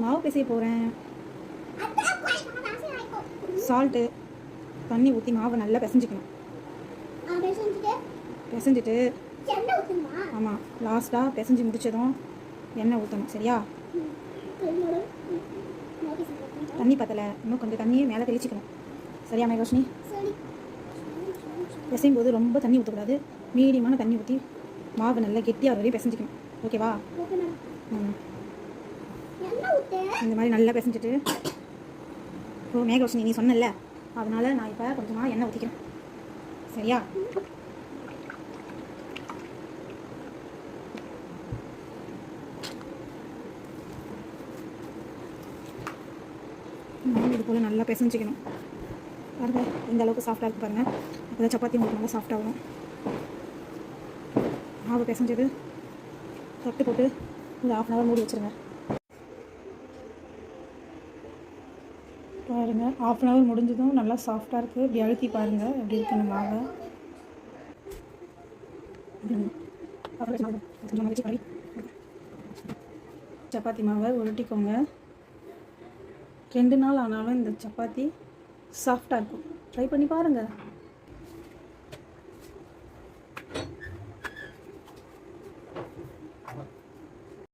மாவு பிசைய போகிறேன். சால்ட்டு தண்ணி ஊற்றி மாவை நல்லா பிசைஞ்சிக்கணும். பிசைஞ்சிட்டு ஆமாம், லாஸ்ட்டாக பிசைஞ்சு முடிச்சதும் எண்ணெய் ஊற்றணும். சரியா? தண்ணி பத்தலை, இன்னும் கொஞ்சம் தண்ணியை மேலே தெளிச்சிக்கணும். சரியா மேகரோஷினி? பிசையும் போது ரொம்ப தண்ணி ஊற்றக்கூடாது, மீடியமான தண்ணி ஊற்றி மாவு நல்லா கெட்டியாக வரையும் பிசைஞ்சிக்கணும். ஓகேவா? இந்த மாதிரி நல்லா பிசைஞ்சிட்டு இப்போ மேகரோஷினி நீ சொன்னல, அதனால் நான் இப்போ கொஞ்சமாக எண்ணெய் ஊற்றிக்கிறேன். சரியா? இது போல் நல்லா பிசைஞ்சிக்கணும். பாருங்கள் இந்த அளவுக்கு சாஃப்டாக இருக்குது பாருங்கள். அப்போ தான் சப்பாத்தி உங்களுக்கு நல்லா சாஃப்டாகும். மாவு பிசைஞ்சது தட்டு போட்டு ஒரு 1/2 hour மூடி வச்சுருங்க. பாருங்கள் 1/2 hour முடிஞ்சதும் நல்லா சாஃப்டாக இருக்குது. இப்படி அழுத்தி பாருங்கள் எப்படி இருக்குன்னு மாவை. சப்பாத்தி மாவை உருட்டிக்கோங்க. 2 நாள் ஆனாலும் இந்த சப்பாத்தி சாஃப்டாக இருக்கும். ட்ரை பண்ணி பாருங்கள்.